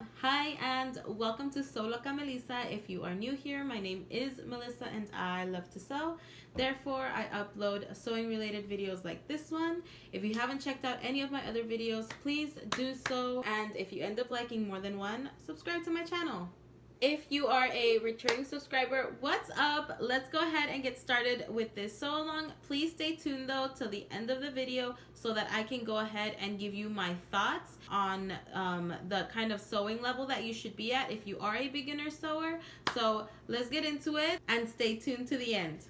Hi and welcome to Sew Loca Melissa. If you are new here, my name is Melissa and I love to sew. Therefore, I upload sewing related videos like this one. If you haven't checked out any of my other videos, please do so. And if you end up liking more than one, subscribe to my channel. If you are a returning subscriber, what's up? Let's go ahead and get started with this sew along. Please stay tuned though till the end of the video so that I can go ahead and give you my thoughts on the kind of sewing level that you should be at if you are a beginner sewer. So let's get into it and stay tuned to the end.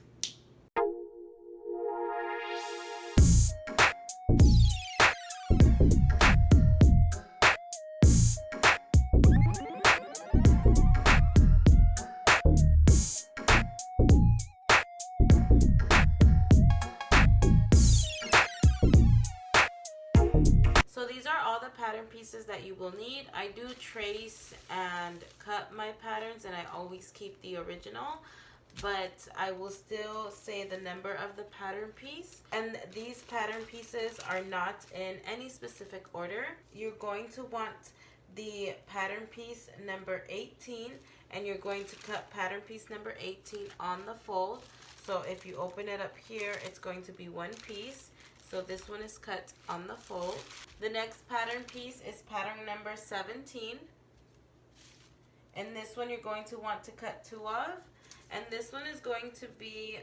So these are all the pattern pieces that you will need. I do trace and cut my patterns and I always keep the original, but I will still say the number of the pattern piece. And these pattern pieces are not in any specific order. You're going to want the pattern piece number 18 and you're going to cut pattern piece number 18 on the fold. So if you open it up here, it's going to be one piece. So this one is cut on the fold. The next pattern piece is pattern number 17. And this one you're going to want to cut two of. And this one is going to be,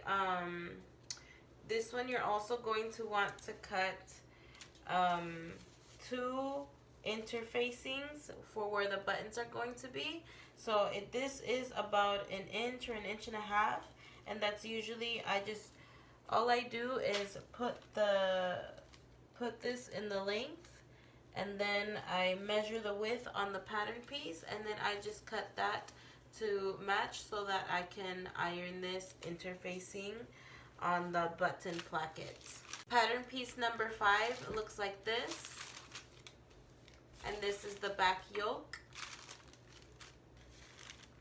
this one you're also going to want to cut two interfacings for where the buttons are going to be. So this is about an inch or an inch and a half. And that's usually, all I do is put this in the length and then I measure the width on the pattern piece and then I just cut that to match so that I can iron this interfacing on the button placket. Pattern piece number 5 looks like this, and this is the back yoke.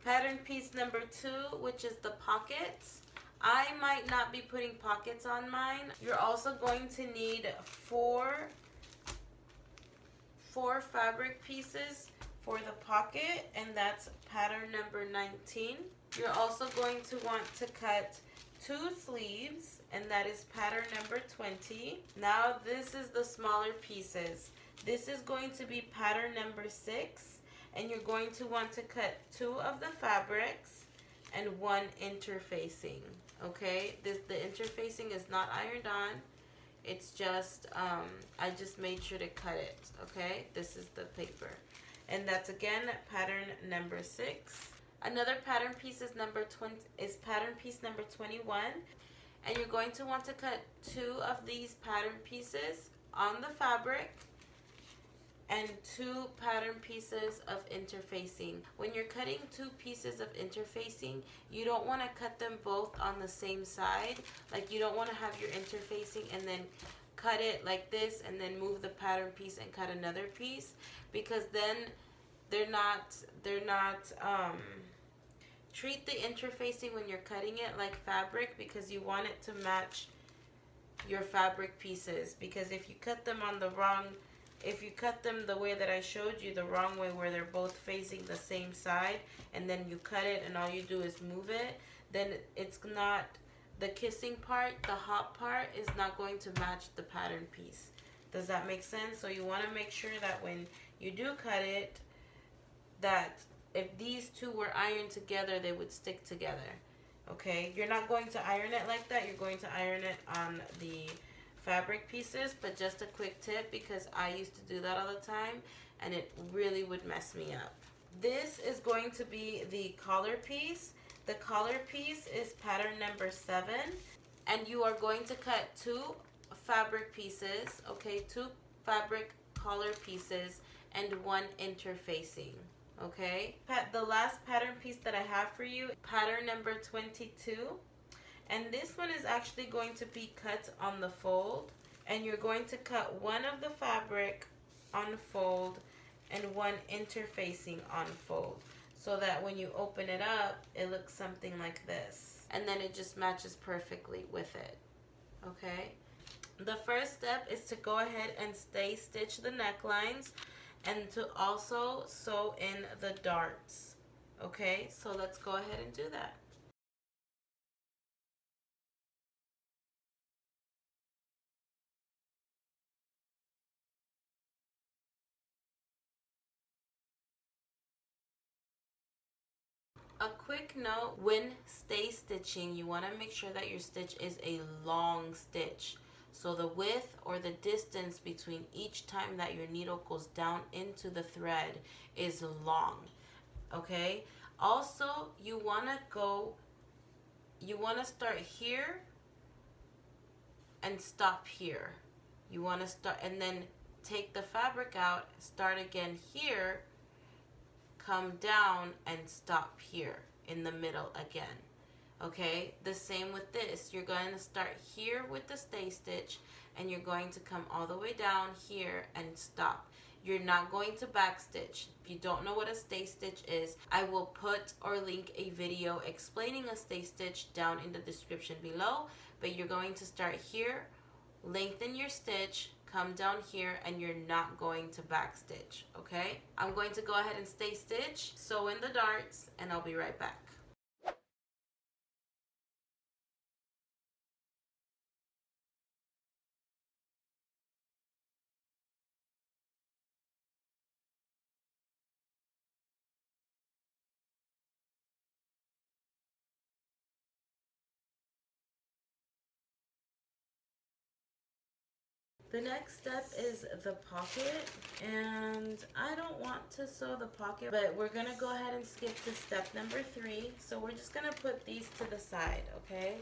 Pattern piece number 2, which is the pockets. I might not be putting pockets on mine. You're also going to need four fabric pieces for the pocket, and that's pattern number 19. You're also going to want to cut 2 sleeves, and that is pattern number 20. Now this is the smaller pieces. This is going to be pattern number 6, and you're going to want to cut 2 of the fabrics and 1 interfacing. Okay, the interfacing is not ironed on. It's just, I just made sure to cut it. Okay, this is the paper. And that's again pattern number 6. Another pattern piece is pattern piece number 21. And you're going to want to cut 2 of these pattern pieces on the fabric and 2 pattern pieces of interfacing. When you're cutting 2 pieces of interfacing, you don't want to cut them both on the same side. Like, you don't want to have your interfacing and then cut it like this and then move the pattern piece and cut another piece, because then treat the interfacing when you're cutting it like fabric, because you want it to match your fabric pieces. Because if you cut them the way that I showed you, the wrong way, where they're both facing the same side, and then you cut it and all you do is move it, then it's not, the kissing part, the hop part, is not going to match the pattern piece. Does that make sense? So you want to make sure that when you do cut it, that if these 2 were ironed together, they would stick together. Okay, you're not going to iron it like that. You're going to iron it on the fabric pieces, but just a quick tip, because I used to do that all the time and it really would mess me up. This is going to be the collar piece. The collar piece is pattern number 7, and you are going to cut 2 fabric pieces, okay, 2 fabric collar pieces and 1 interfacing. Okay, the last pattern piece that I have for you, pattern number 22. And this one is actually going to be cut on the fold, and you're going to cut 1 of the fabric on fold and 1 interfacing on fold, so that when you open it up, it looks something like this, and then it just matches perfectly with it. Okay, the first step is to go ahead and stay stitch the necklines. and to also sew in the darts. Okay, so let's go ahead and do that. A quick note, when stay stitching, you want to make sure that your stitch is a long stitch. So the width or the distance between each time that your needle goes down into the thread is long. Okay? Also, you want to start here and stop here. You want to start and then take the fabric out, start again here, come down and stop here in the middle again. Okay, the same with this. You're going to start here with the stay stitch and you're going to come all the way down here and stop. You're not going to back stitch. If you don't know what a stay stitch is, I will put or link a video explaining a stay stitch down in the description below. But you're going to start here, lengthen your stitch, come down here, and you're not going to back stitch. Okay, I'm going to go ahead and stay stitch, sew in the darts, and I'll be right back. The next step is the pocket, and I don't want to sew the pocket, but we're gonna go ahead and skip to step number 3. So we're just gonna put these to the side, okay?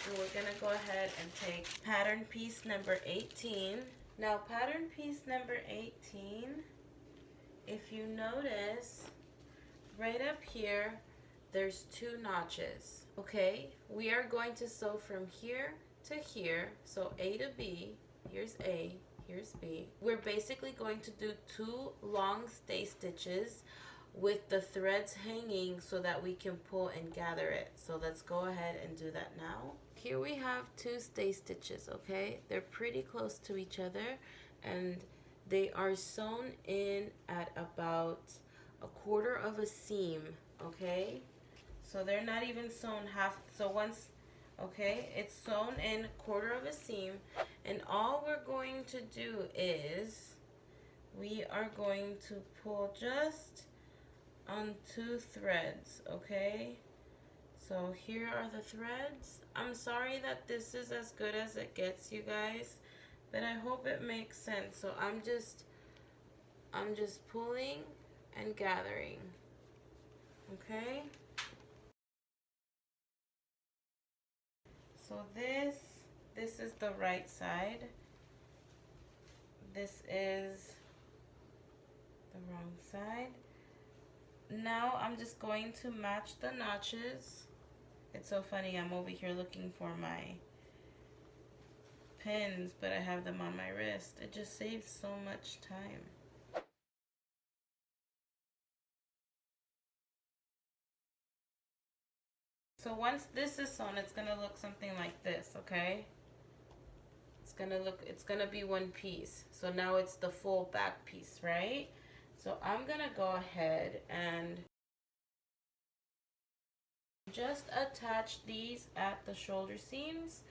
So we're gonna go ahead and take pattern piece number 18. Now pattern piece number 18, if you notice, right up here, there's 2 notches, okay? We are going to sew from here to here, so A to B. Here's A, here's B. We're basically going to do 2 long stay stitches with the threads hanging so that we can pull and gather it. So let's go ahead and do that now. Here we have 2 stay stitches, okay? They're pretty close to each other and they are sewn in at about 1/4 of a seam, okay? So they're not even sewn half. So once, okay, it's sewn in 1/4 of a seam, and all we're going to do is we are going to pull just on 2 threads, okay? So here are the threads. I'm sorry that this is as good as it gets, you guys, but I hope it makes sense. So I'm just pulling and gathering, okay? So this is the right side. This is the wrong side. Now I'm just going to match the notches. It's so funny, I'm over here looking for my pins, but I have them on my wrist. It just saves so much time. So once this is sewn, it's gonna look something like this, okay? It's gonna be one piece. So now it's the full back piece, right? So I'm gonna go ahead and just attach these at the shoulder seams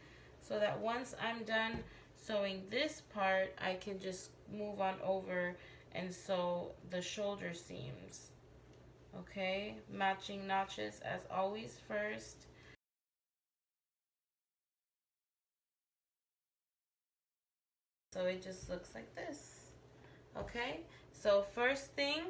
so that once I'm done sewing this part, I can just move on over and sew the shoulder seams. Okay, matching notches as always first. So it just looks like this. Okay, so first thing,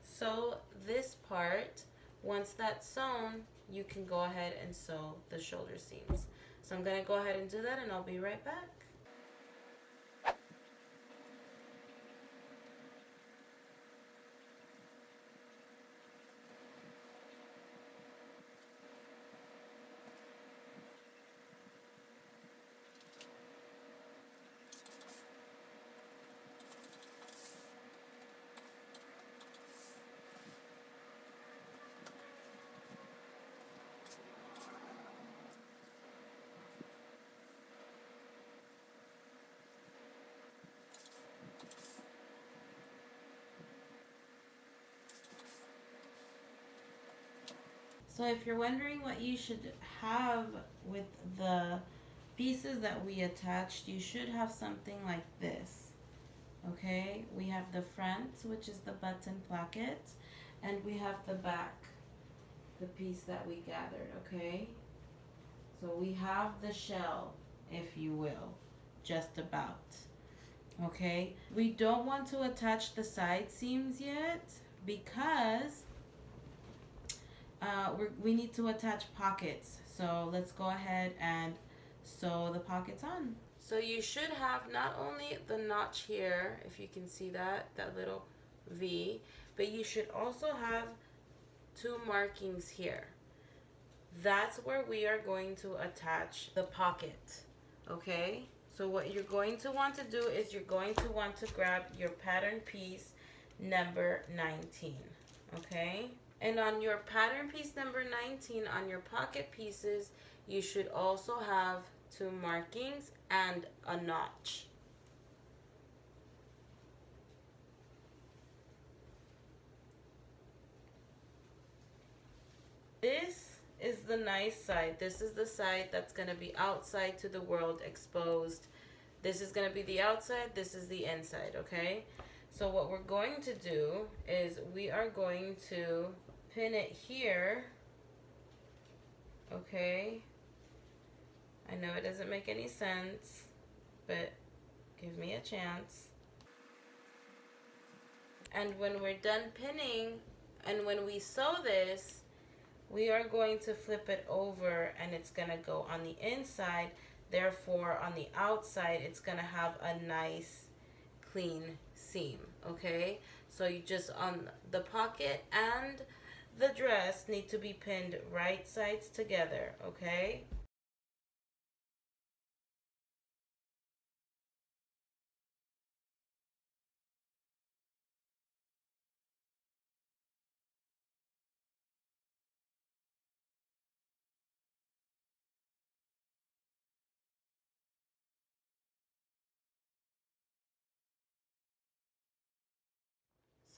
sew this part. Once that's sewn, you can go ahead and sew the shoulder seams. So I'm going to go ahead and do that, and I'll be right back. So if you're wondering what you should have with the pieces that we attached, you should have something like this. Okay, we have the front, which is the button placket, and we have the back, the piece that we gathered. Okay, so we have the shell, if you will, just about. Okay, we don't want to attach the side seams yet because we need to attach pockets. So let's go ahead and sew the pockets on. So you should have not only the notch here, if you can see that little V, but you should also have two markings here. That's where we are going to attach the pocket, okay? So what you're going to want to do is you're going to want to grab your pattern piece number 19, okay? And on your pattern piece number 19, on your pocket pieces, you should also have two markings and a notch. This is the nice side. This is the side that's going to be outside to the world, exposed. This is going to be the outside. This is the inside, okay? So what we're going to do is we are going to pin it here, okay? I know it doesn't make any sense, but give me a chance. And when we're done pinning, and when we sew this, we are going to flip it over and it's going to go on the inside. Therefore, on the outside, it's going to have a nice, clean seam, okay? So you just, on the pocket and the dress need to be pinned right sides together, okay?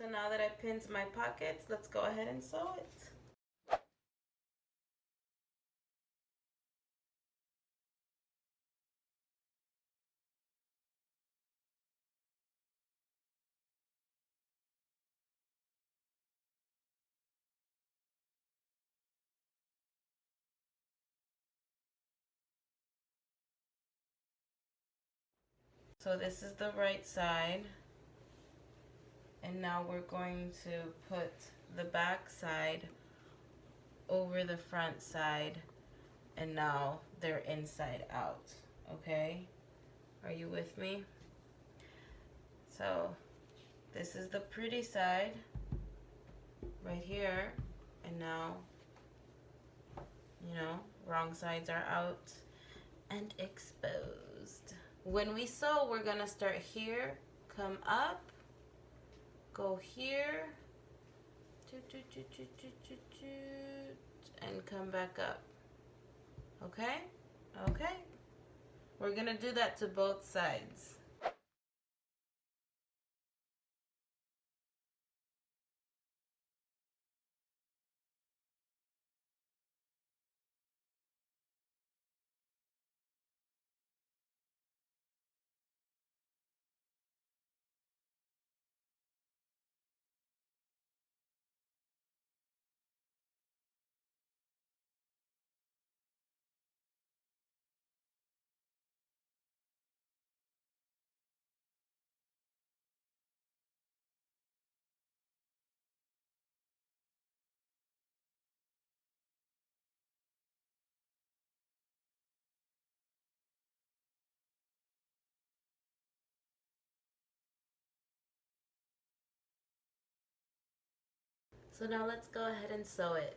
So now that I pinned my pockets, let's go ahead and sew it. So this is the right side. And now we're going to put the back side over the front side. And now they're inside out, okay? Are you with me? So this is the pretty side right here. And now, you know, wrong sides are out and exposed. When we sew, we're gonna start here, come up, go here, and come back up. Okay? Okay. We're gonna do that to both sides. So now let's go ahead and sew it.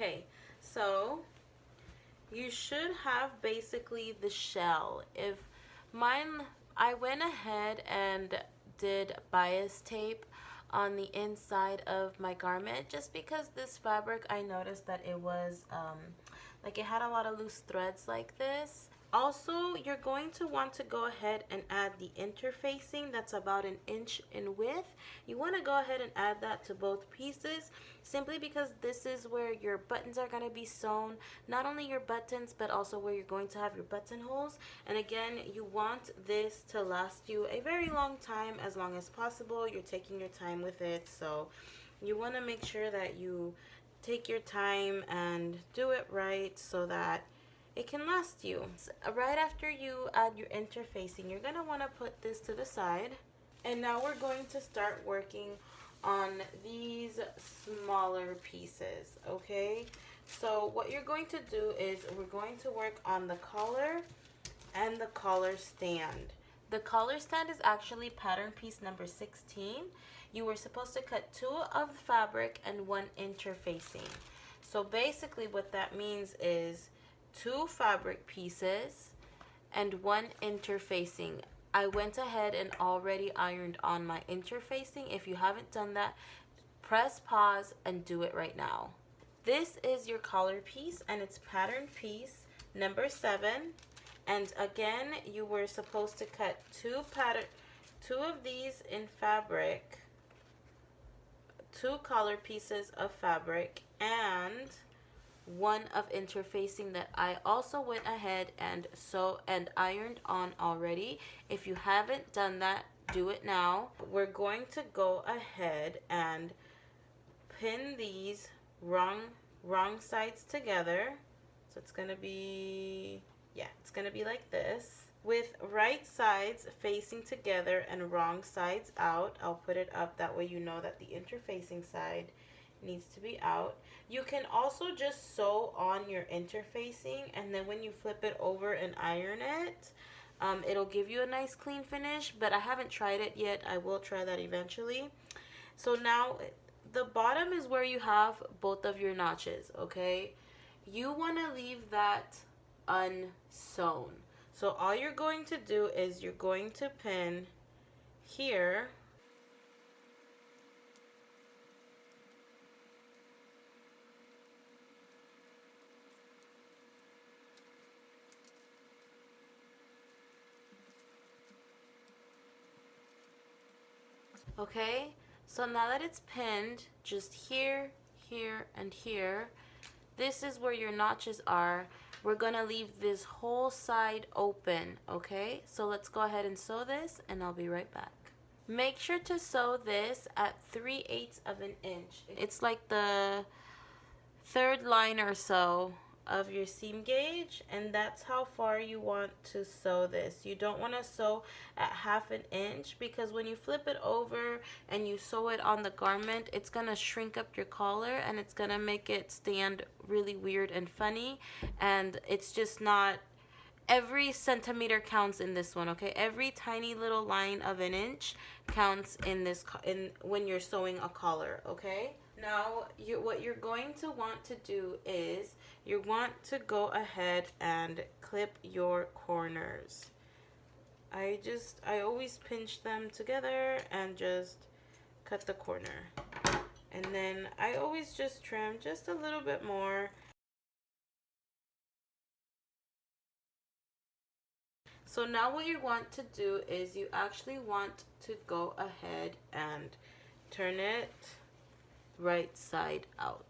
Okay, so you should have basically the shell. If mine, I went ahead and did bias tape on the inside of my garment just because this fabric, I noticed that it was like it had a lot of loose threads like this. Also, you're going to want to go ahead and add the interfacing that's about an inch in width. You want to go ahead and add that to both pieces simply because this is where your buttons are going to be sewn. Not only your buttons, but also where you're going to have your buttonholes. And again, you want this to last you a very long time, as long as possible. You're taking your time with it, so you want to make sure that you take your time and do it right so that it can last you. Right after you add your interfacing, you're going to want to put this to the side. And now we're going to start working on these smaller pieces, okay? So what you're going to do is we're going to work on the collar and the collar stand. The collar stand is actually pattern piece number 16. You were supposed to cut 2 of the fabric and 1 interfacing. So basically what that means is 2 fabric pieces and 1 interfacing. I went ahead and already ironed on my interfacing. If you haven't done that, press pause and do it right now. This is your collar piece and it's pattern piece number 7. And again, you were supposed to cut 2 of these in fabric, 2 collar pieces of fabric, and 1 of interfacing that I also went ahead and ironed on already. If you haven't done that, do it now. We're going to go ahead and pin these wrong sides together. So it's gonna be, yeah, it's gonna be like this, with right sides facing together and wrong sides out. I'll put it up that way you know that the interfacing side needs to be out. You can also just sew on your interfacing, and then when you flip it over and iron it, it'll give you a nice clean finish, but I haven't tried it yet. I will try that eventually. So now the bottom is where you have both of your notches, okay? You want to leave that unsewn. So all you're going to do is you're going to pin here. Okay, so now that it's pinned, just here, here, and here, this is where your notches are. We're gonna leave this whole side open, okay? So let's go ahead and sew this, and I'll be right back. Make sure to sew this at 3/8 of an inch. It's like the 3rd line or so of your seam gauge, and that's how far you want to sew this. You don't want to sew at 1/2 inch because when you flip it over and you sew it on the garment, it's gonna shrink up your collar and it's gonna make it stand really weird and funny, and it's just not, every centimeter counts in this one, okay? Every tiny little line of an inch counts in this when you're sewing a collar, okay? Now, what you're going to want to do is you want to go ahead and clip your corners. I always pinch them together and just cut the corner. And then I always just trim just a little bit more. So now what you want to do is you actually want to go ahead and turn it right side out.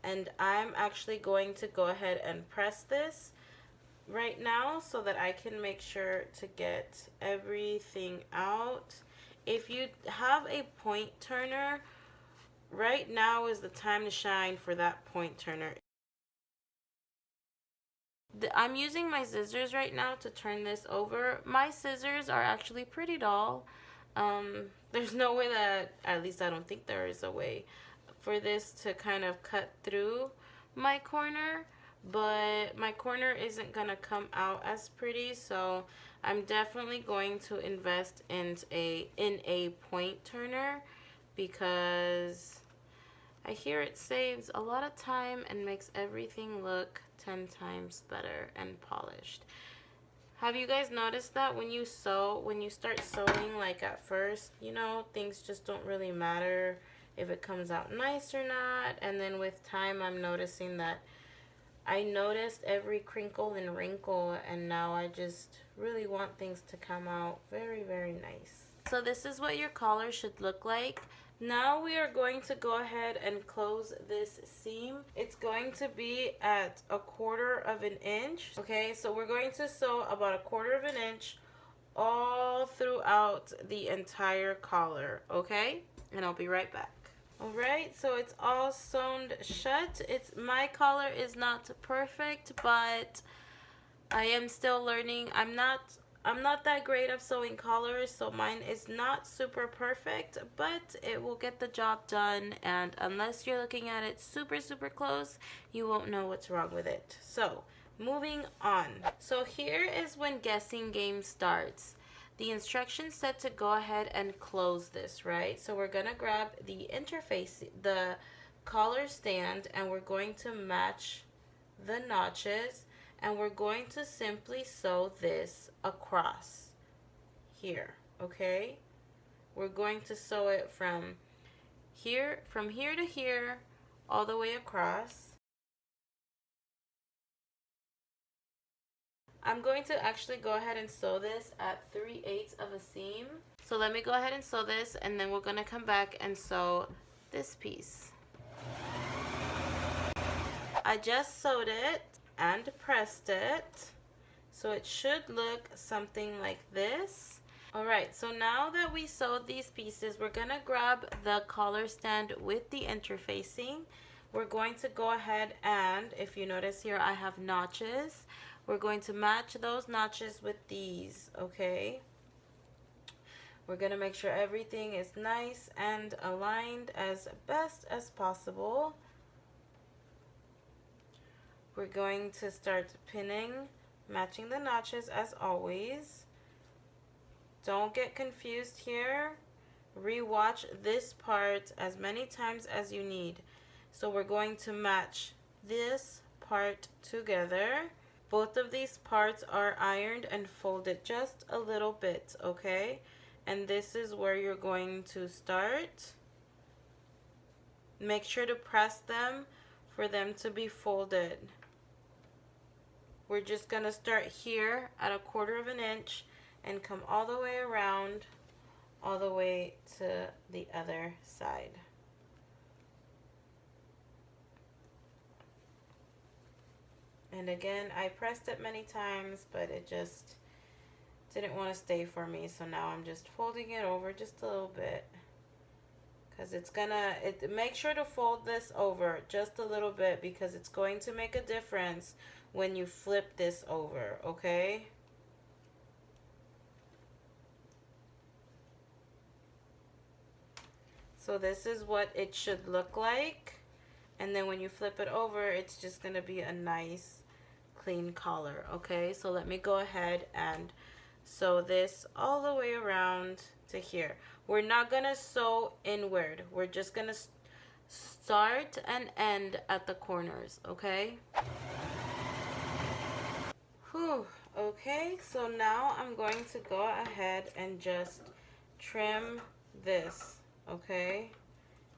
And I'm actually going to go ahead and press this right now so that I can make sure to get everything out. If you have a point turner, right now is the time to shine for that point turner. I'm using my scissors right now to turn this over. My scissors are actually pretty dull. There's no way that, at least I don't think there is a way for this to kind of cut through my corner, but my corner isn't gonna come out as pretty, so I'm definitely going to invest in a point turner because I hear it saves a lot of time and makes everything look 10 times better and polished. Have you guys noticed that when you sew, when you start sewing, like at first, you know, things just don't really matter if it comes out nice or not, and then with time I'm noticing that I noticed every crinkle and wrinkle, and now I just really want things to come out very, very nice. So this is what your collar should look like. Now we are going to go ahead and close this seam. It's going to be at 1/4 of an inch. Okay, so we're going to sew about 1/4 of an inch all throughout the entire collar, okay? And I'll be right back. All right, so it's all sewn shut. My collar is not perfect, but I am still learning. I'm not that great of sewing collars, so mine is not super perfect, but it will get the job done, and unless you're looking at it super, super close, you won't know what's wrong with it. So, moving on. So here is when guessing game starts. The instructions said to go ahead and close this, right? So we're gonna grab the interface, the collar stand, and we're going to match the notches, and we're going to simply sew this across here, okay? We're going to sew it from here to here, all the way across. I'm going to actually go ahead and sew this at 3/8 of a seam. So let me go ahead and sew this, and then we're gonna come back and sew this piece. I just sewed it and pressed it, so it should look something like this. Alright, so now that we sewed these pieces, we're gonna grab the collar stand with the interfacing. We're going to go ahead and, if you notice here, I have notches. We're going to match those notches with these, okay? We're going to make sure everything is nice and aligned as best as possible. We're going to start pinning, matching the notches as always. Don't get confused here. Rewatch this part as many times as you need. So we're going to match this part together. Both of these parts are ironed and folded just a little bit, okay? And this is where you're going to start. Make sure to press them for them to be folded. We're just gonna start here at 1/4 of an inch and come all the way around, all the way to the other side. And again, I pressed it many times, but it just didn't want to stay for me. So now I'm just folding it over just a little bit. Because make sure to fold this over just a little bit, because it's going to make a difference when you flip this over, okay? So this is what it should look like. And then when you flip it over, it's just going to be a nice clean collar, okay? So let me go ahead and sew this all the way around to here. We're not going to sew inward. We're just going to start and end at the corners, okay? Whew. Okay, so now I'm going to go ahead and just trim this, okay?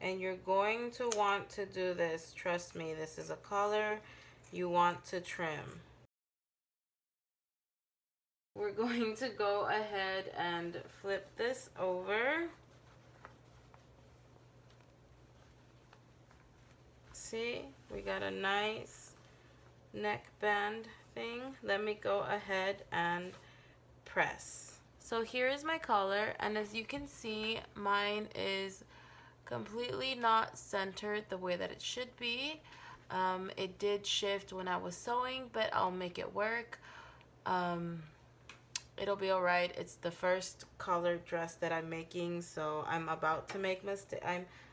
And you're going to want to do this. Trust me, this is a collar you want to trim. We're going to go ahead and flip this over. See, we got a nice neckband thing. Let me go ahead and press. So here is my collar, and as you can see, mine is completely not centered the way that it should be. It did shift when I was sewing, but I'll make it work. It'll be alright. It's the first collar dress that I'm making, so I'm about to make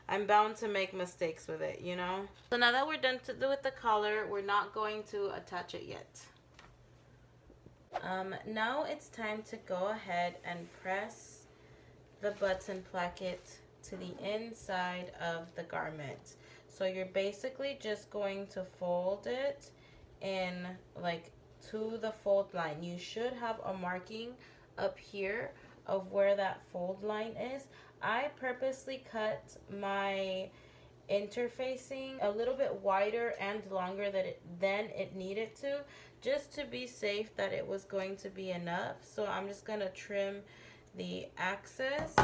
I'm bound to make mistakes with it, you know? So now that we're done with the collar, we're not going to attach it yet. Now it's time to go ahead and press the button placket to the inside of the garment. So you're basically just going to fold it in like to the fold line. You should have a marking up here of where that fold line is. I purposely cut my interfacing a little bit wider and longer than it needed to, just to be safe that it was going to be enough. So I'm just going to trim the excess,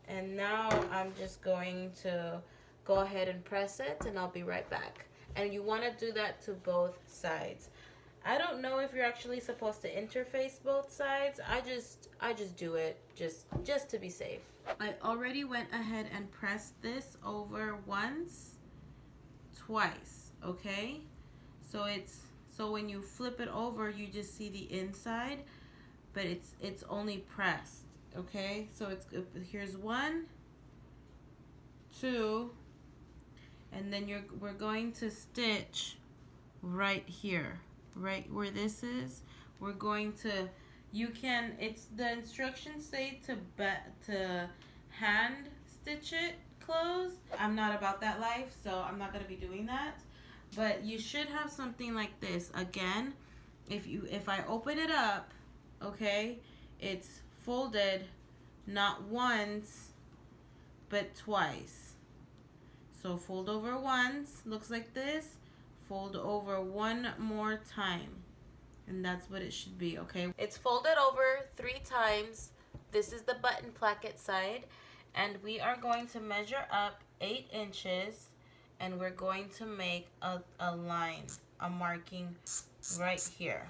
and now I'm just going to go ahead and press it, and I'll be right back. And you want to do that to both sides. I don't know if you're actually supposed to interface both sides. I just do it just to be safe. I already went ahead and pressed this over once, twice, okay? So when you flip it over, you just see the inside, but it's only pressed, okay? So here's 1, 2, and then we're going to stitch right here. Right where this is, we're going to, the instructions say to hand stitch it closed. I'm not about that life, so I'm not going to be doing that. But you should have something like this. Again, if I open it up, okay, it's folded not once but twice. So fold over once, looks like this. Fold over one more time, and that's what it should be, okay? It's folded over 3 times. This is the button placket side, and we are going to measure up 8 inches, and we're going to make a line, a marking right here.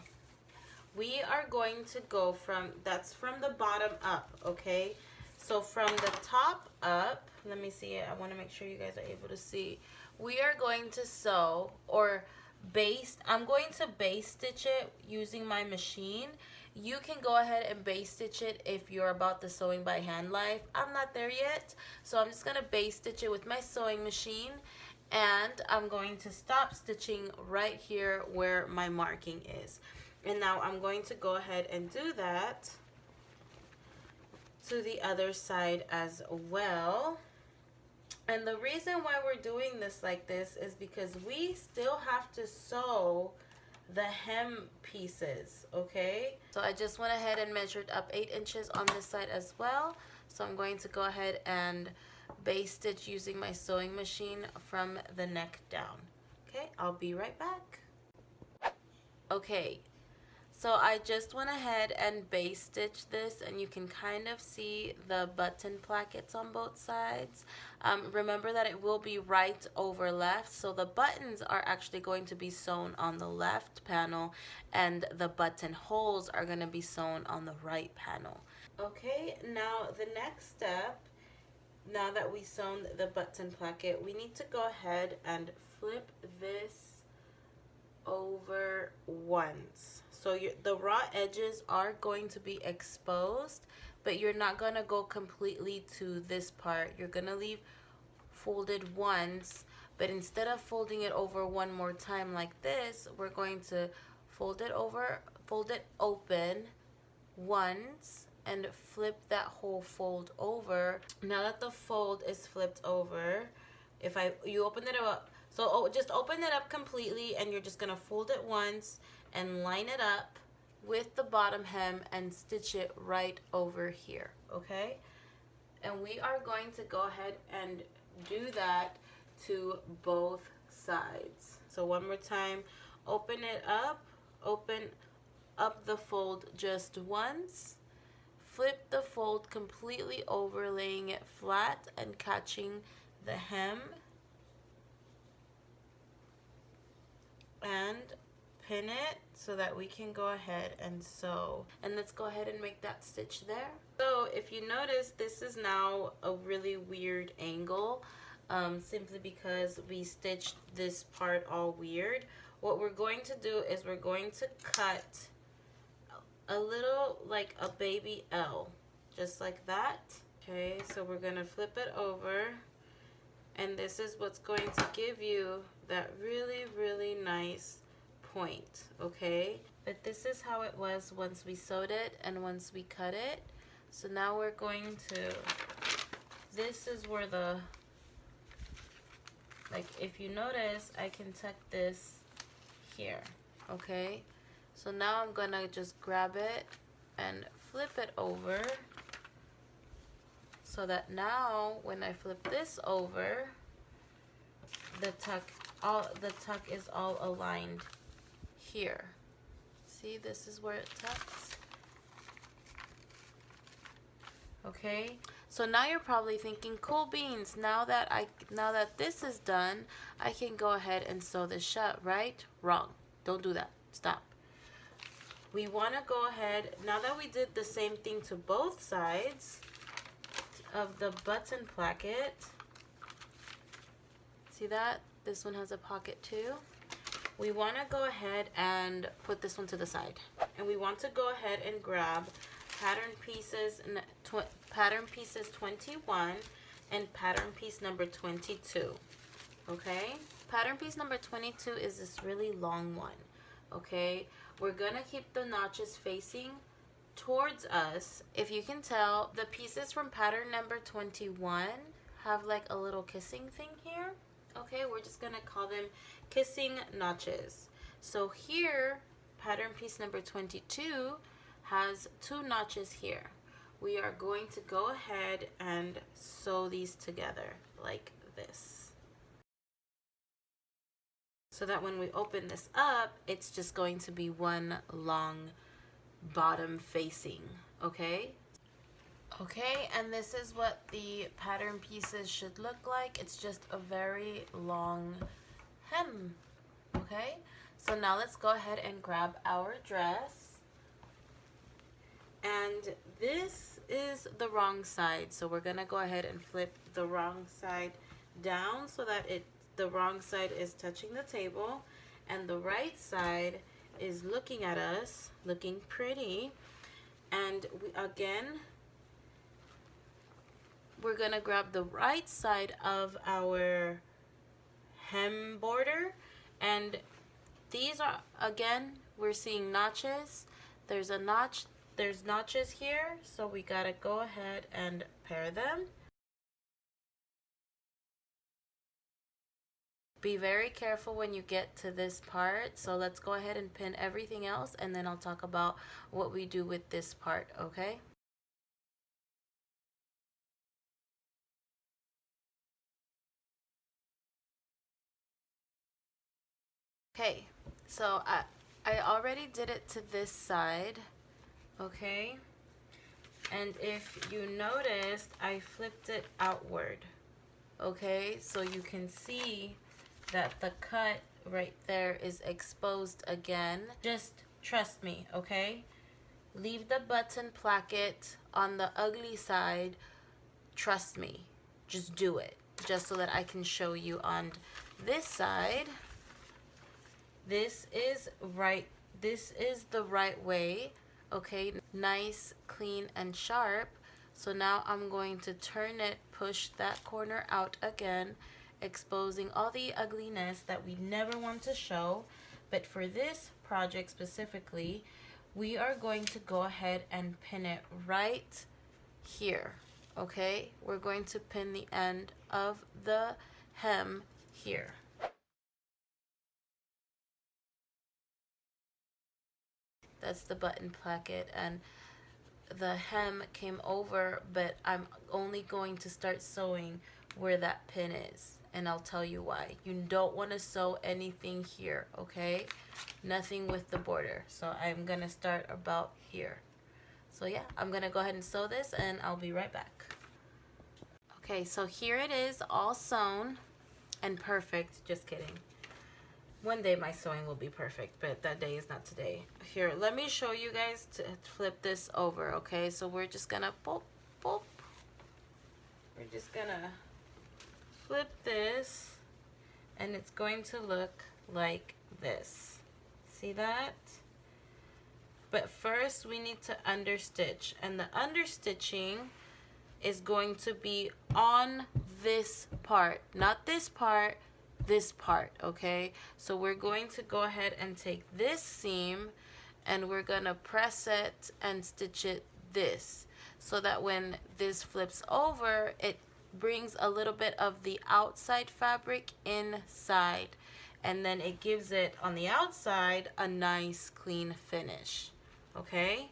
We are going to go that's from the bottom up, okay? So from the top up, let me see it. I want to make sure you guys are able to see. We are going to sew or I'm going to base stitch it using my machine. You can go ahead and base stitch it if you're about the sewing by hand life. I'm not there yet, so I'm just going to base stitch it with my sewing machine, and I'm going to stop stitching right here where my marking is. And now I'm going to go ahead and do that to the other side as well. And the reason why we're doing this like this is because we still have to sew the hem pieces, okay? So I just went ahead and measured up 8 inches on this side as well. So I'm going to go ahead and base stitch using my sewing machine from the neck down. Okay, I'll be right back. Okay, so I just went ahead and base stitched this, and you can kind of see the button plackets on both sides. Remember that it will be right over left, so the buttons are actually going to be sewn on the left panel, and the button holes are going to be sewn on the right panel. Okay, now the next step, now that we sewn the button placket, we need to go ahead and flip this over once. So the raw edges are going to be exposed, but you're not going to go completely to this part. You're going to leave folded once, but instead of folding it over one more time like this, we're going to fold it open once and flip that whole fold over. Now that the fold is flipped over, you open it up, so just open it up completely, and you're just gonna fold it once and line it up with the bottom hem and stitch it right over here, okay? And we are going to go ahead and do that to both sides. So one more time, open it up, open up the fold just once, flip the fold completely over, laying it flat and catching the hem, and pin it so that we can go ahead and sew. And let's go ahead and make that stitch there. So if you notice, this is now a really weird angle, simply because we stitched this part all weird. What we're going to do is we're going to cut a little, like a baby L, just like that. Okay, so we're gonna flip it over, and this is what's going to give you that really, really nice point, okay? But this is how it was once we sewed it and once we cut it. So now we're going to this is where the, like, if you notice, I can tuck this here, okay? So now I'm gonna just grab it and flip it over so that now when I flip this over, the tuck is all aligned here. See, this is where it tucks. Okay, so now you're probably thinking, cool beans, now that this is done, I can go ahead and sew this shut, right? Wrong. Don't do that. Stop. We want to go ahead, now that we did the same thing to both sides of the button placket, see that? This one has a pocket too. We want to go ahead and put this one to the side. And we want to go ahead and grab pattern pieces 21 and pattern piece number 22. Okay? Pattern piece number 22 is this really long one. Okay? We're going to keep the notches facing towards us. If you can tell, the pieces from pattern number 21 have like a little kissing thing here. Okay, we're just gonna call them kissing notches. So here, pattern piece number 22 has 2 notches here. We are going to go ahead and sew these together like this. So that when we open this up, it's just going to be one long bottom facing, okay? Okay, and this is what the pattern pieces should look like. It's just a very long hem, okay? So now let's go ahead and grab our dress. And this is the wrong side, so we're gonna go ahead and flip the wrong side down so that the wrong side is touching the table, and the right side is looking at us, looking pretty. And we're gonna grab the right side of our hem border, and these are, again, we're seeing notches. There's notches here, so we gotta go ahead and pair them. Be very careful when you get to this part, so let's go ahead and pin everything else, and then I'll talk about what we do with this part, okay? Okay, so I already did it to this side, okay? And if you noticed, I flipped it outward, okay? So you can see that the cut right there is exposed again. Just trust me, okay? Leave the button placket on the ugly side. Trust me. Just do it. Just so that I can show you on this side. This is the right way, okay? Nice, clean, and sharp. So now I'm going to turn it, push that corner out again, exposing all the ugliness that we never want to show. But for this project specifically, we are going to go ahead and pin it right here, okay? We're going to pin the end of the hem here. That's the button placket, and the hem came over, but I'm only going to start sewing where that pin is, and I'll tell you why. You don't want to sew anything here, okay? Nothing with the border. So I'm gonna start about here. So yeah, I'm gonna go ahead and sew this, and I'll be right back. Okay, so here it is, all sewn and perfect. Just kidding. One day my sewing will be perfect, but that day is not today. Here, let me show you guys to flip this over, okay? So we're just gonna pop. We're just gonna flip this, and it's going to look like this. See that? But first we need to understitch, and the understitching is going to be on this part, not this part, this part, okay? So we're going to go ahead and take this seam, and we're gonna press it and stitch it this, so that when this flips over, brings a little bit of the outside fabric inside, and then it gives it on the outside a nice clean finish. Okay,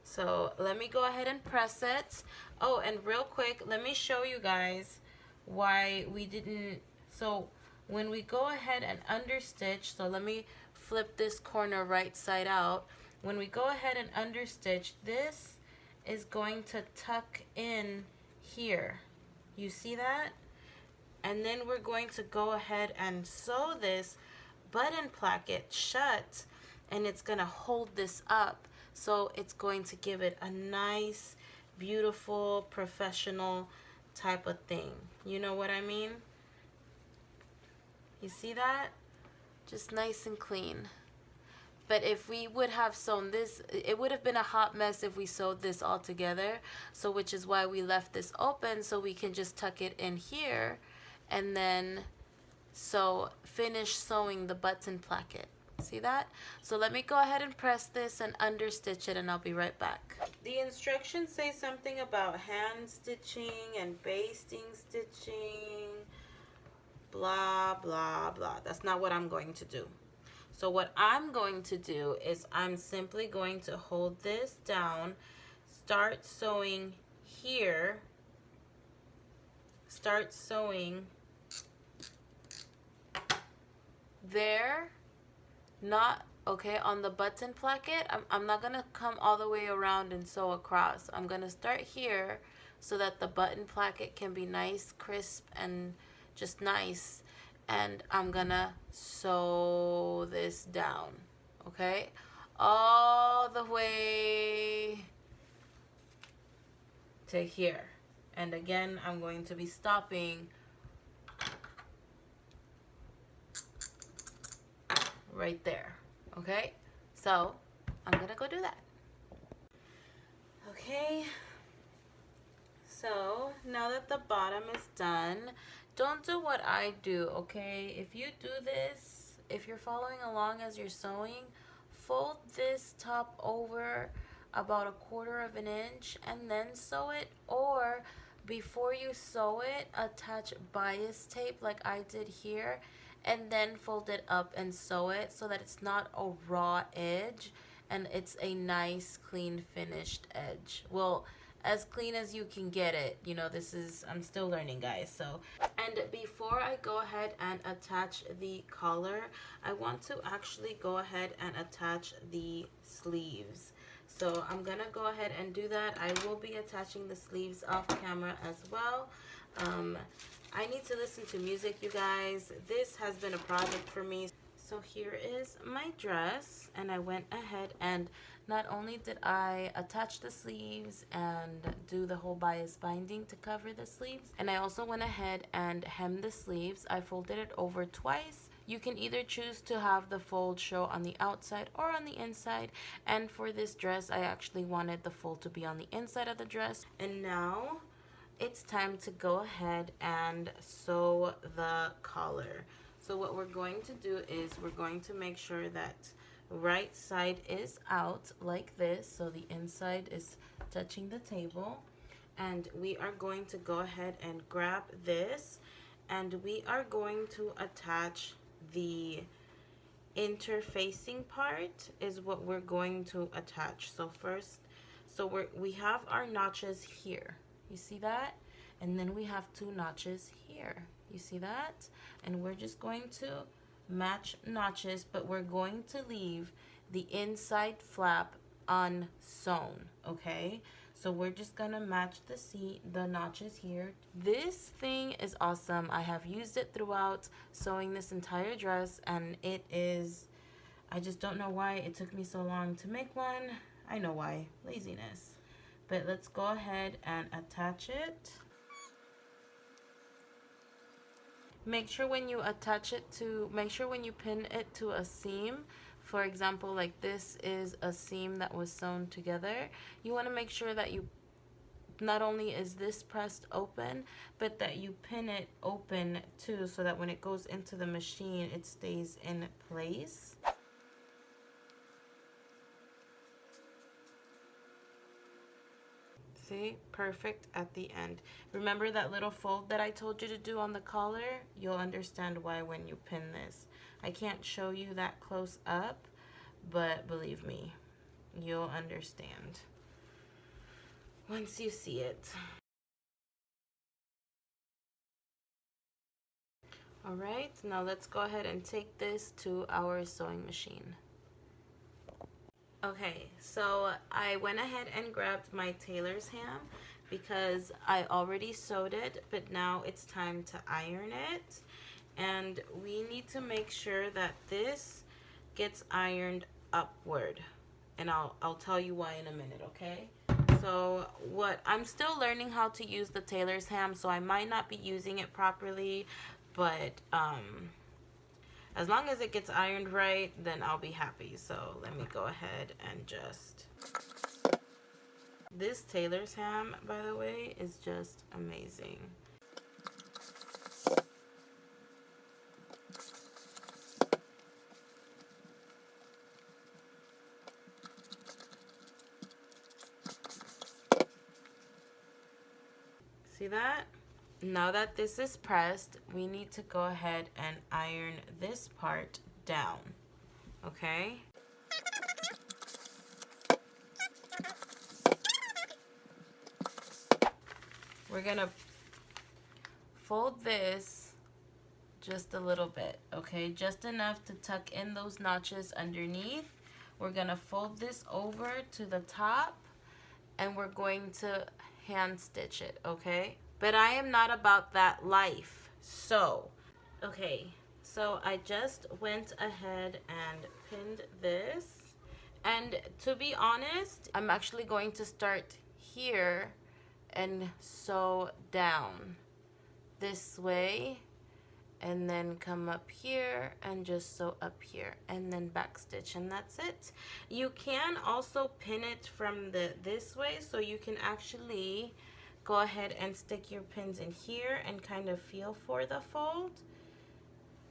so let me go ahead and press it. Oh, and real quick, let me show you guys why we didn't. So when we go ahead and understitch, so let me flip this corner right side out. When we go ahead and understitch, this is going to tuck in here. You see that? And then we're going to go ahead and sew this button placket shut, and it's gonna hold this up. So it's going to give it a nice, beautiful, professional type of thing. You know what I mean? You see that? Just nice and clean. But if we would have sewn this, it would have been a hot mess if we sewed this all together. So which is why we left this open, so we can just tuck it in here and then finish sewing the button placket. See that? So let me go ahead and press this and understitch it, and I'll be right back. The instructions say something about hand stitching and basting stitching, blah, blah, blah. That's not what I'm going to do. So what I'm going to do is I'm simply going to hold this down, start sewing here, start sewing there, not okay on the button placket. I'm not gonna come all the way around and sew across. I'm gonna start here so that the button placket can be nice, crisp, and just nice, and I'm gonna sew this down, okay, all the way to here. And again, I'm going to be stopping right there. Okay, so I'm gonna go do that. Okay, so now that the bottom is done, don't do what I do, okay? If you do this, if you're following along as you're sewing, fold this top over about 1/4 of an inch and then sew it, or before you sew it, attach bias tape like I did here, and then fold it up and sew it so that it's not a raw edge and it's a nice clean finished edge. Well, as clean as you can get it. You know, I'm still learning, guys. So, and before I go ahead and attach the collar, I want to actually go ahead and attach the sleeves. So I'm gonna go ahead and do that. I will be attaching the sleeves off camera as well. I need to listen to music, you guys. This has been a project for me. So here is my dress, and I went ahead and not only did I attach the sleeves and do the whole bias binding to cover the sleeves, and I also went ahead and hemmed the sleeves. I folded it over twice. You can either choose to have the fold show on the outside or on the inside, and for this dress I actually wanted the fold to be on the inside of the dress. And now it's time to go ahead and sew the collar. So what we're going to do is we're going to make sure that right side is out like this, so the inside is touching the table, and we are going to go ahead and grab this, and we are going to attach the interfacing part is what we're going to attach. So first, so we have our notches here, you see that, and then we have 2 notches here, you see that, and we're just going to match notches, but we're going to leave the inside flap unsewn, okay? So we're just gonna match the notches here. This thing is awesome. I have used it throughout sewing this entire dress, and it is, I just don't know why it took me so long to make one. I know why, laziness. But let's go ahead and attach it. Make sure when you attach it to, make sure when you pin it to a seam, for example, like this is a seam that was sewn together, you want to make sure that you, not only is this pressed open, but that you pin it open too, so that when it goes into the machine, it stays in place. See, perfect at the end. Remember that little fold that I told you to do on the collar? You'll understand why when you pin this. I can't show you that close up, but believe me, you'll understand once you see it. All right, now let's go ahead and take this to our sewing machine. Okay, so I went ahead and grabbed my tailor's ham because I already sewed it, but now it's time to iron it. And we need to make sure that this gets ironed upward. And I'll tell you why in a minute, okay? So I'm still learning how to use the tailor's ham, so I might not be using it properly, but as long as it gets ironed right, then I'll be happy. So let me go ahead and just... This tailor's ham, by the way, is just amazing. See that? Now that this is pressed, we need to go ahead and iron this part down, okay? We're gonna fold this just a little bit, okay? Just enough to tuck in those notches underneath. We're gonna fold this over to the top and we're going to hand stitch it, okay? But I am not about that life. So, okay, so I just went ahead and pinned this. And to be honest, I'm actually going to start here and sew down this way. And then come up here and just sew up here and then back stitch, and that's it. You can also pin it from this way, so you can actually go ahead and stick your pins in here and kind of feel for the fold.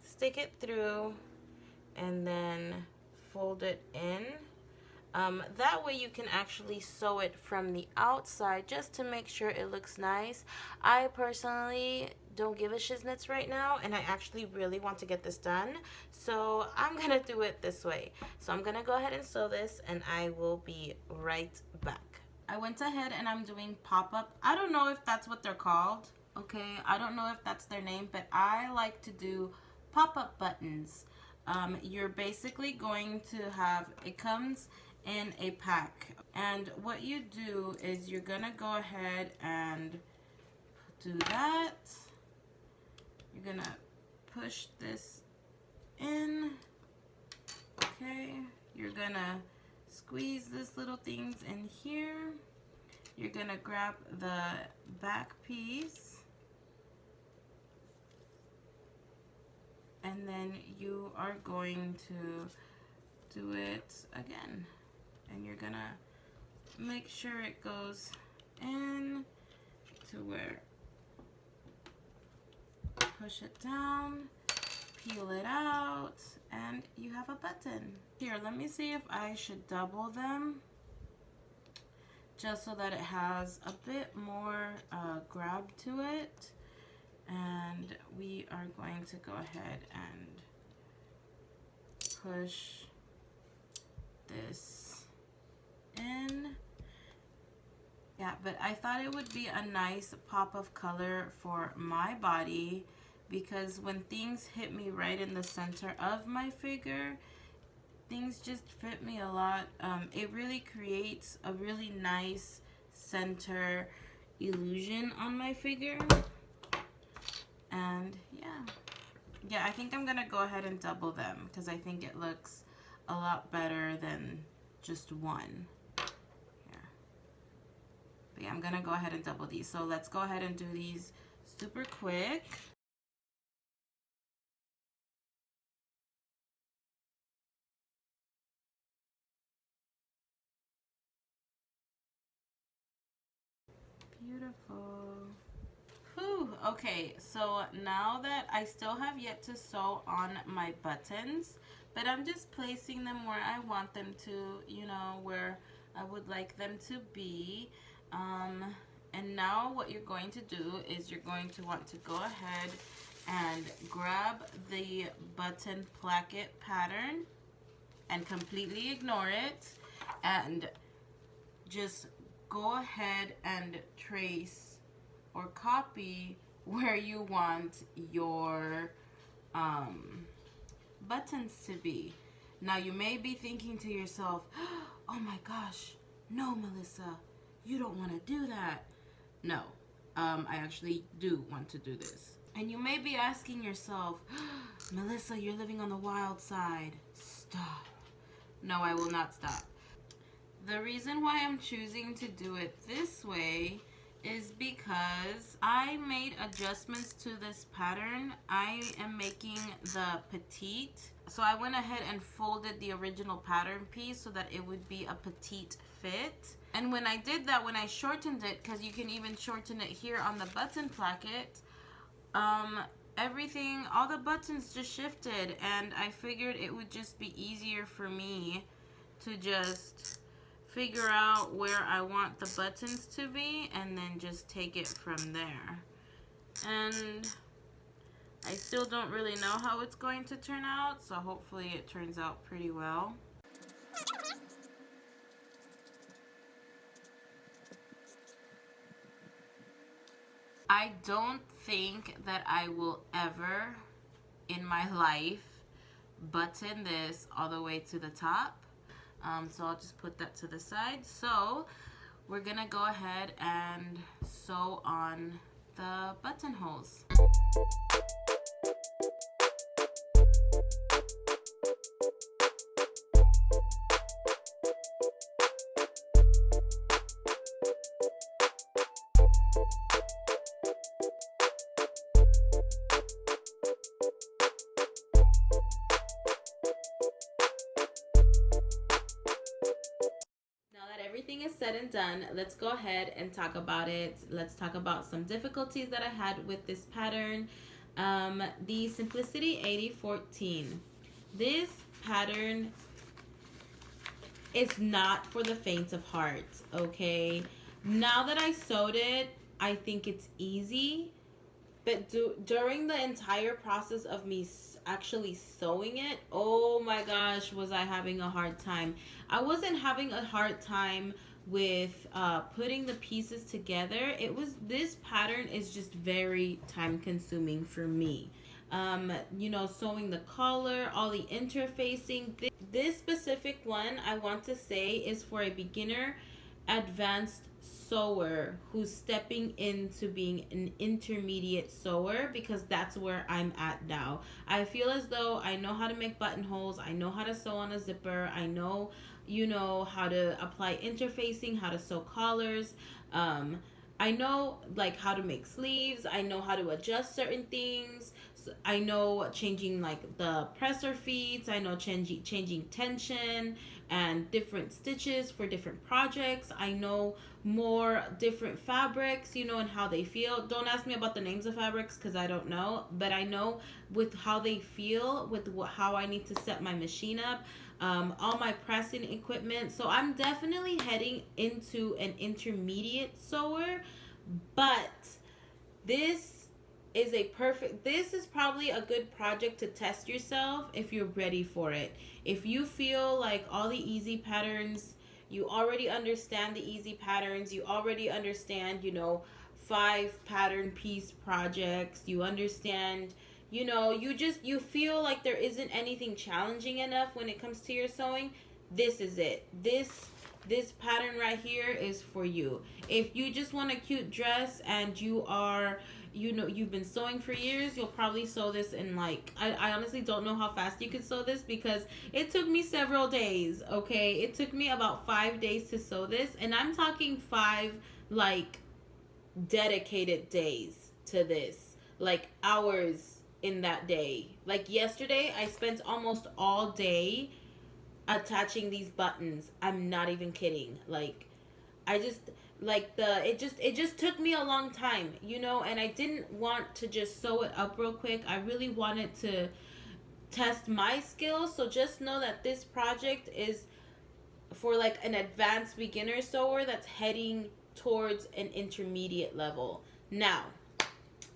Stick it through and then fold it in. That way you can actually sew it from the outside just to make sure it looks nice. I personally don't give a shiznits right now, and I actually really want to get this done, so I'm gonna do it this way. So I'm gonna go ahead and sew this, and I will be right back. I went ahead and I'm doing pop-up. I don't know if that's what they're called, okay? I don't know if that's their name, but I like to do pop-up buttons. You're basically going to have, it comes in a pack, and what you do is you're gonna go ahead and do that. You're gonna push this in, okay? You're gonna squeeze this little things in here. You're gonna grab the back piece, and then you are going to do it again. And you're gonna make sure it goes in to where, push it down, peel it out, and you have a button. Here, let me see if I should double them just so that it has a bit more grab to it. And we are going to go ahead and push this in. Yeah, but I thought it would be a nice pop of color for my body, because when things hit me right in the center of my figure, things just fit me a lot. It really creates a really nice center illusion on my figure. And yeah, I think I'm gonna go ahead and double them because I think it looks a lot better than just one. But yeah, I'm gonna go ahead and double these. So let's go ahead and do these super quick. Beautiful. Whew, okay, so now that I still have yet to sew on my buttons, but I'm just placing them where I want them to, you know, where I would like them to be. And now what you're going to do is you're going to want to go ahead and grab the button placket pattern and completely ignore it, and just go ahead and trace or copy where you want your buttons to be. Now you may be thinking to yourself, oh my gosh, no, Melissa, you don't want to do that. No, I actually do want to do this. And you may be asking yourself, Melissa, you're living on the wild side. Stop. No, I will not stop. The reason why I'm choosing to do it this way is because I made adjustments to this pattern. I am making the petite. So I went ahead and folded the original pattern piece so that it would be a petite fit. And when I did that, when I shortened it, because you can even shorten it here on the button placket, everything, all the buttons just shifted, and I figured it would just be easier for me to just figure out where I want the buttons to be and then just take it from there. And I still don't really know how it's going to turn out, so hopefully it turns out pretty well. I don't think that I will ever in my life button this all the way to the top. So I'll just put that to the side. So we're gonna go ahead and sew on the buttonholes. Everything is said and done, let's go ahead and talk about it. Let's talk about some difficulties that I had with this pattern. The Simplicity 8014. This pattern is not for the faint of heart, okay? Now that I sewed it, I think it's easy. But during the entire process of me actually sewing it, oh my gosh, was I having a hard time. I wasn't having a hard time with putting the pieces together. This pattern is just very time consuming for me. You know, sewing the collar, all the interfacing. This specific one, I want to say, is for a beginner advanced sewer who's stepping into being an intermediate sewer, because that's where I'm at now. I feel as though I know how to make buttonholes, I know how to sew on a zipper, I know, you know, how to apply interfacing, how to sew collars, I know like how to make sleeves, I know how to adjust certain things, I know changing like the presser feet, I know changing tension and different stitches for different projects. I know more different fabrics, you know, and how they feel. Don't ask me about the names of fabrics because I don't know, but I know with how they feel, with how I need to set my machine up, all my pressing equipment. So I'm definitely heading into an intermediate sewer, but this is probably a good project to test yourself if you're ready for it. If you feel like all the easy patterns, you already understand the easy patterns, you already understand, you know, 5 pattern piece projects, you understand, you know, you feel like there isn't anything challenging enough when it comes to your sewing, this is it. This pattern right here is for you. If you just want a cute dress and you are, you know, you've been sewing for years, you'll probably sew this in like, I honestly don't know how fast you could sew this because it took me several days, okay? It took me about 5 days to sew this, and I'm talking 5 like dedicated days to this, like hours in that day. Like yesterday, I spent almost all day attaching these buttons. I'm not even kidding. Like, I just like it just took me a long time, you know, and I didn't want to just sew it up real quick. I really wanted to test my skills. So just know that this project is for like an advanced beginner sewer that's heading towards an intermediate level. Now,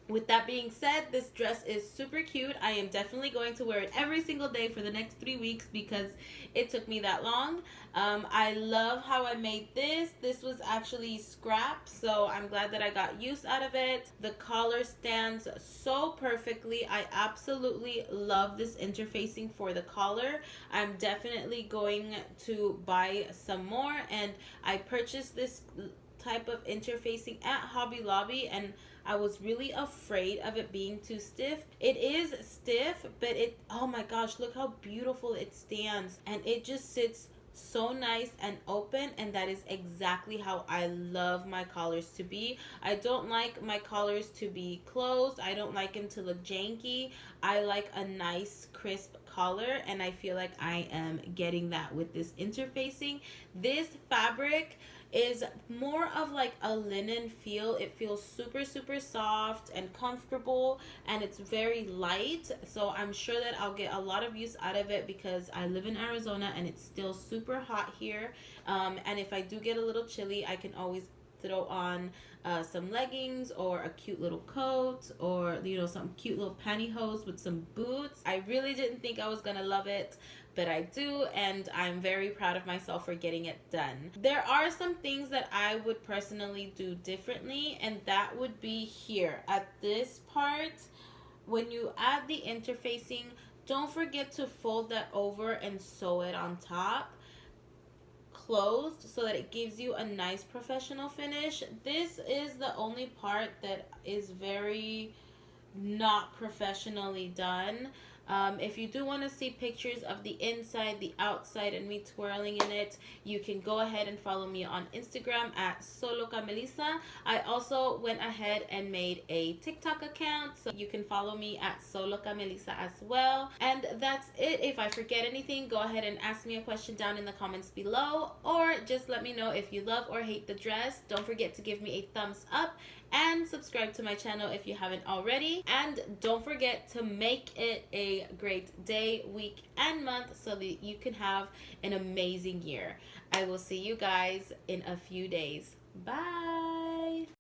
with that being said, this dress is super cute. I am definitely going to wear it every single day for the next 3 weeks because it took me that long. I love how I made this. This was actually scrap, so I'm glad that I got use out of it. The collar stands so perfectly. I absolutely love this interfacing for the collar. I'm definitely going to buy some more, and I purchased this type of interfacing at Hobby Lobby, and I was really afraid of it being too stiff. It is stiff, but oh my gosh, look how beautiful it stands. And it just sits so nice and open, and that is exactly how I love my collars to be. I don't like my collars to be closed. I don't like them to look janky. I like a nice crisp collar, and I feel like I am getting that with this interfacing. This fabric is more of like a linen feel. It feels super soft and comfortable, and it's very light, so I'm sure that I'll get a lot of use out of it because I live in Arizona and it's still super hot here, and if I do get a little chilly, I can always throw on some leggings or a cute little coat, or some cute little pantyhose with some boots. I really didn't think I was gonna love it, but I do, and I'm very proud of myself for getting it done. There are some things that I would personally do differently, and that would be here at this part. When you add the interfacing, don't forget to fold that over and sew it on top closed so that it gives you a nice professional finish. This is the only part that is very not professionally done. If you do want to see pictures of the inside, the outside, and me twirling in it, you can go ahead and follow me on Instagram at SoLocaMelissa. I also went ahead and made a TikTok account, so you can follow me at SoLocaMelissa as well. And that's it. If I forget anything, go ahead and ask me a question down in the comments below, or just let me know if you love or hate the dress. Don't forget to give me a thumbs up and subscribe to my channel if you haven't already. And don't forget to make it a great day, week, and month so that you can have an amazing year. I will see you guys in a few days. Bye.